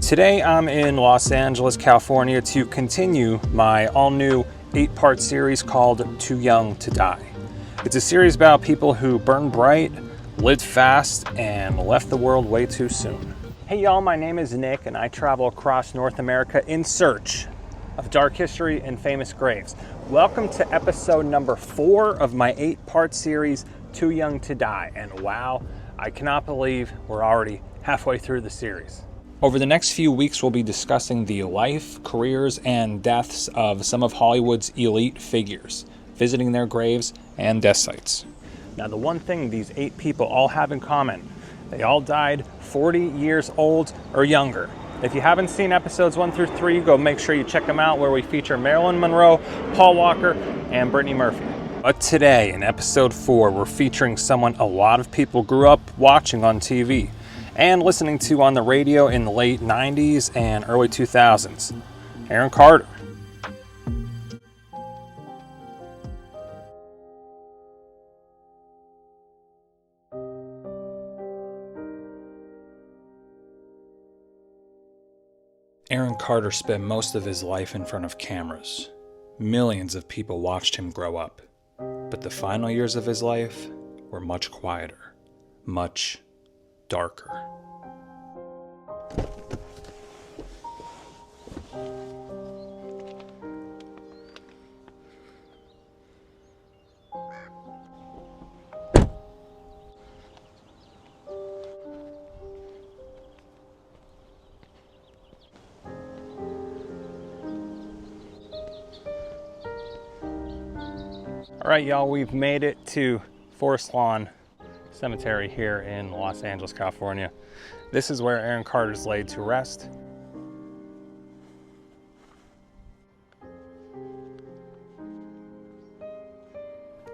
Today I'm in Los Angeles, California to continue my all-new 8-part series called Too Young to Die. It's a series about people who burned bright, lived fast, and left the world way too soon. Hey y'all, my name is Nick and I travel across North America in search of dark history and famous graves. Welcome to episode number 4 of my 8-part series, Too Young to Die. And wow, I cannot believe we're already halfway through the series. Over the next few weeks, we'll be discussing the life, careers, and deaths of some of Hollywood's elite figures, visiting their graves and death sites. Now, the one thing these 8 people all have in common, they all died 40 years old or younger. If you haven't seen episodes 1 through 3, go make sure you check them out, where we feature Marilyn Monroe, Paul Walker, and Brittany Murphy. But today, in episode 4, we're featuring someone a lot of people grew up watching on TV and listening to on the radio in the late 90s and early 2000s, Aaron Carter. Aaron Carter spent most of his life in front of cameras. Millions of people watched him grow up. But the final years of his life were much quieter, much darker. All right, y'all, we've made it to Forest Lawn Cemetery here in Los Angeles, California. This is where Aaron Carter's laid to rest.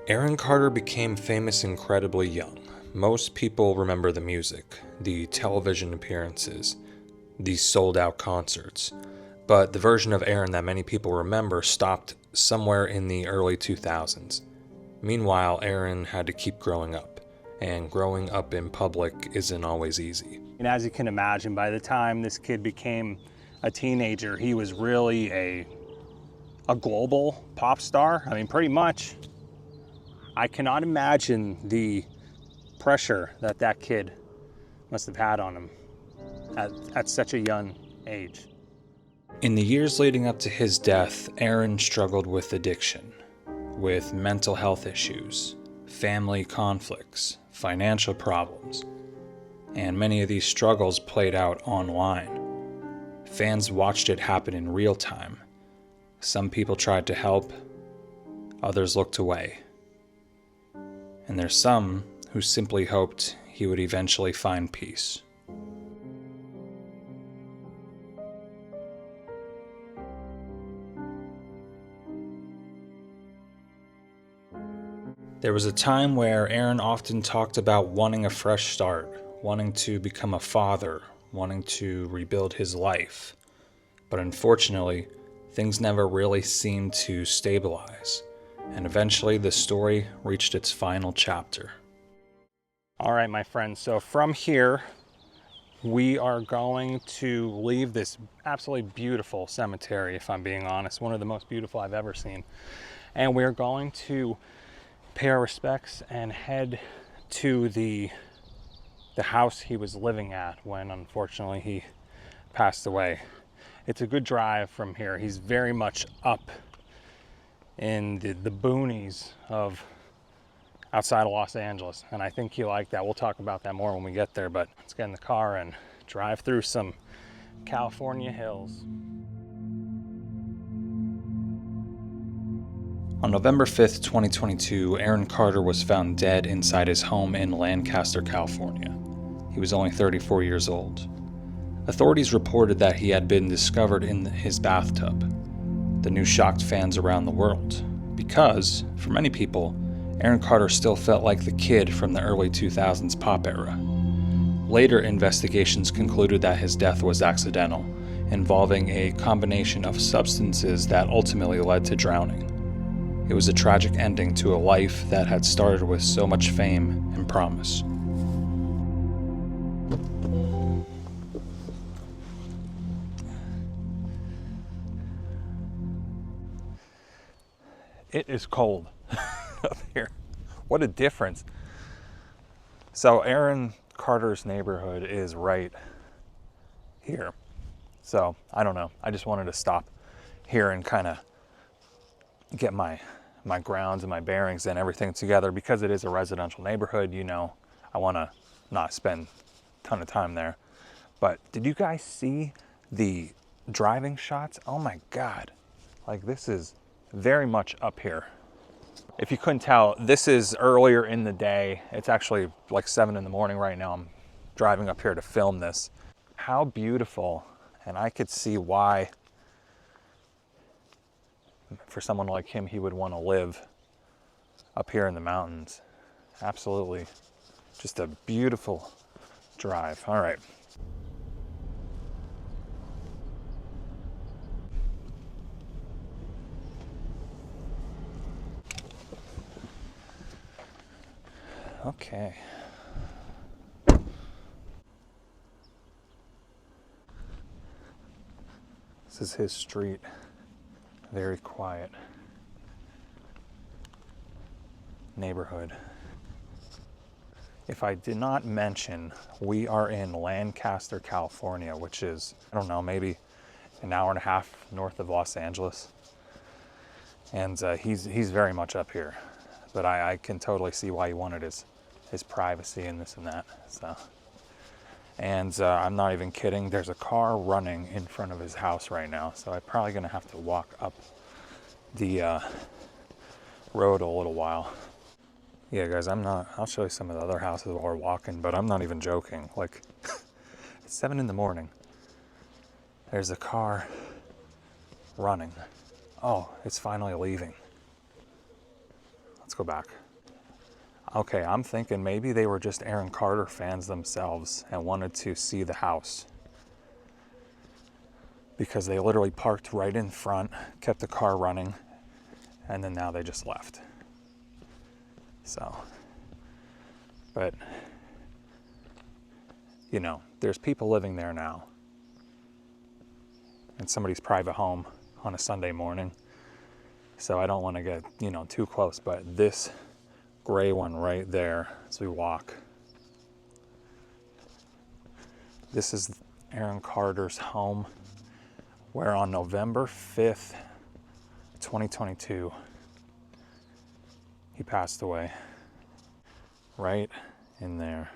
Aaron Carter became famous incredibly young. Most people remember the music, the television appearances, these sold-out concerts. But the version of Aaron that many people remember stopped somewhere in the early 2000s. Meanwhile, Aaron had to keep growing up, and growing up in public isn't always easy. And as you can imagine, by the time this kid became a teenager, he was really a global pop star. I mean, pretty much. I cannot imagine the pressure that kid must have had on him at such a young age. In the years leading up to his death, Aaron struggled with addiction, with mental health issues, family conflicts, financial problems, and many of these struggles played out online. Fans watched it happen in real time. Some people tried to help, others looked away. And there's some who simply hoped he would eventually find peace. There was a time where Aaron often talked about wanting a fresh start, wanting to become a father, wanting to rebuild his life. But unfortunately, things never really seemed to stabilize, and eventually the story reached its final chapter. All right, my friends, so from here, we are going to leave this absolutely beautiful cemetery, if I'm being honest, one of the most beautiful I've ever seen. And we're going to pay our respects and head to the house he was living at when unfortunately he passed away. It's a good drive from here. He's very much up in the boonies of outside of Los Angeles, and I think you like that. We'll talk about that more when we get there, but let's get in the car and drive through some California hills. On November 5th, 2022, Aaron Carter was found dead inside his home in Lancaster, California. He was only 34 years old. Authorities reported that he had been discovered in his bathtub. The news shocked fans around the world because, for many people, Aaron Carter still felt like the kid from the early 2000s pop era. Later investigations concluded that his death was accidental, involving a combination of substances that ultimately led to drowning. It was a tragic ending to a life that had started with so much fame and promise. It is cold up here. What a difference. So Aaron Carter's neighborhood is right here. So I don't know. I just wanted to stop here and kind of get my grounds and my bearings and everything together, because it is a residential neighborhood. You know, I want to not spend a ton of time there. But did you guys see the driving shots? Oh my God. Like, this is very much up here. If you couldn't tell, this is earlier in the day. It's actually like 7 in the morning right now. I'm driving up here to film this. How beautiful. And I could see why, for someone like him, he would want to live up here in the mountains. Absolutely. Just a beautiful drive. All right. Okay. This is his street. Very quiet neighborhood. If I did not mention, we are in Lancaster, California, which is, I don't know, maybe an hour and a half north of Los Angeles. And he's very much up here. But I can totally see why he wanted his privacy and this and that. So, and I'm not even kidding. There's a car running in front of his house right now. So I'm probably going to have to walk up the road a little while. Yeah, guys, I'll show you some of the other houses while we're walking, but I'm not even joking. Like, it's 7 in the morning. There's a car running. Oh, it's finally leaving. Let's go back. Okay, I'm thinking maybe they were just Aaron Carter fans themselves and wanted to see the house, because they literally parked right in front, kept the car running, and then now they just left. So, but, you know, there's people living there now in somebody's private home on a Sunday morning. So I don't want to get, you know, too close, but this gray one right there as we walk, this is Aaron Carter's home, where on November 5th, 2022, he passed away. Right in there.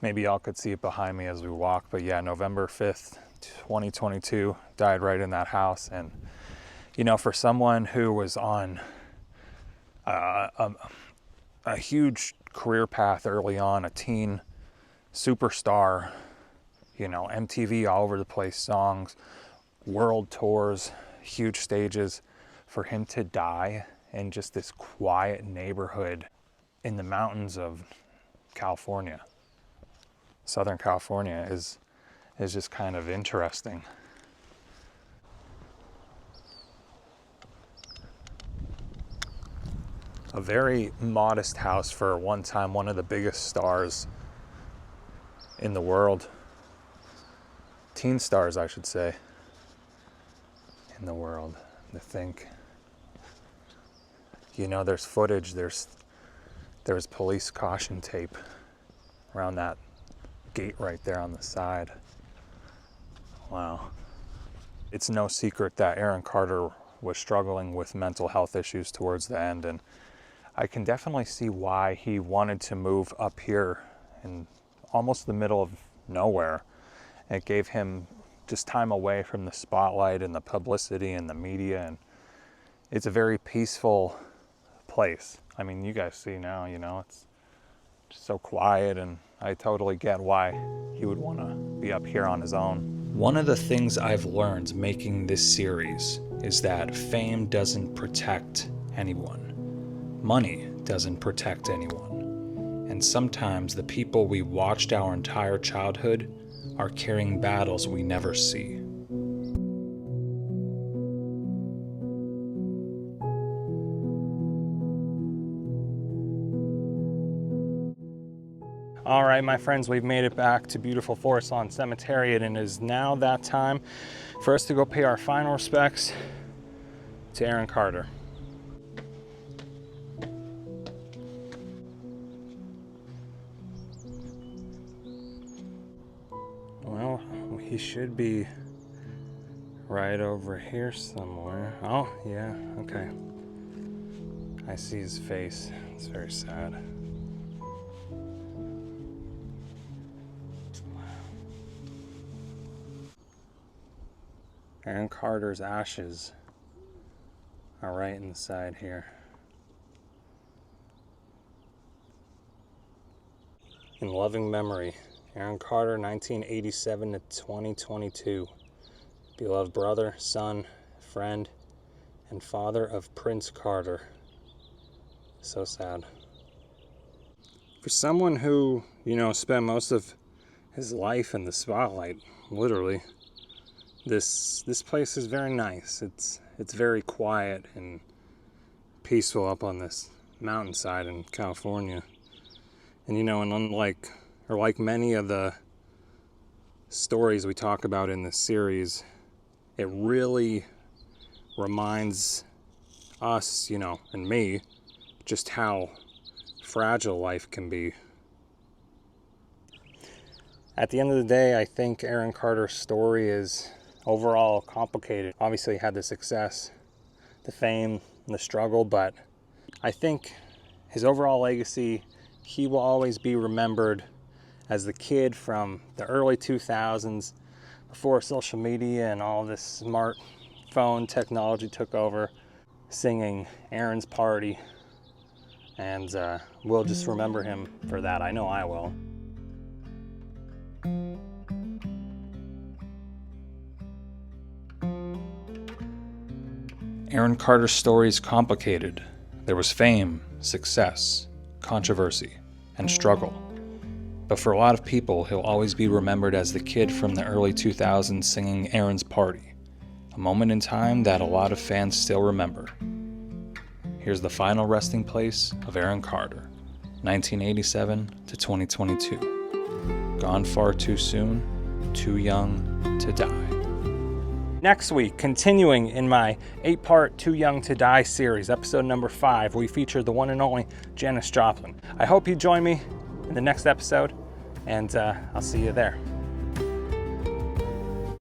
Maybe y'all could see it behind me as we walk, but yeah, November 5th, 2022, died right in that house. And, you know, for someone who was on a huge career path early on, a teen superstar, you know, MTV all over the place, songs, world tours, huge stages, for him to die in just this quiet neighborhood in the mountains of California, Southern California, is just kind of interesting. A very modest house for one time one of the biggest stars in the world. Teen stars, I should say, in the world, to think. You know, there's footage, there's police caution tape around that gate right there on the side. Wow. It's no secret that Aaron Carter was struggling with mental health issues towards the end, and I can definitely see why he wanted to move up here in almost the middle of nowhere. It gave him just time away from the spotlight and the publicity and the media, and it's a very peaceful place. I mean, you guys see now, you know, it's just so quiet, and I totally get why he would want to be up here on his own. One of the things I've learned making this series is that fame doesn't protect anyone. Money doesn't protect anyone. And sometimes the people we watched our entire childhood are carrying battles we never see. All right, my friends, we've made it back to beautiful Forest Lawn Cemetery, and it is now that time for us to go pay our final respects to Aaron Carter. Well, he should be right over here somewhere. Oh, yeah, okay. I see his face. It's very sad. Aaron Carter's ashes are right in the side here. In loving memory, Aaron Carter, 1987 to 2022. Beloved brother, son, friend, and father of Prince Carter. So sad. For someone who, spent most of his life in the spotlight, literally, this place is very nice. It's very quiet and peaceful up on this mountainside in California. And and like many of the stories we talk about in this series, it really reminds us, and me, just how fragile life can be. At the end of the day, I think Aaron Carter's story is overall complicated. Obviously, he had the success, the fame, and the struggle, but I think his overall legacy, he will always be remembered as the kid from the early 2000s, before social media and all this smartphone technology took over, singing Aaron's Party. And we'll just remember him for that. I know I will. Aaron Carter's story is complicated. There was fame, success, controversy, and struggle. But for a lot of people, he'll always be remembered as the kid from the early 2000s singing Aaron's Party, a moment in time that a lot of fans still remember. Here's the final resting place of Aaron Carter, 1987 to 2022. Gone far too soon, too young to die. Next week, continuing in my 8-part Too Young to Die series, episode number 5, we feature the one and only Janis Joplin. I hope you join me in the next episode, and I'll see you there.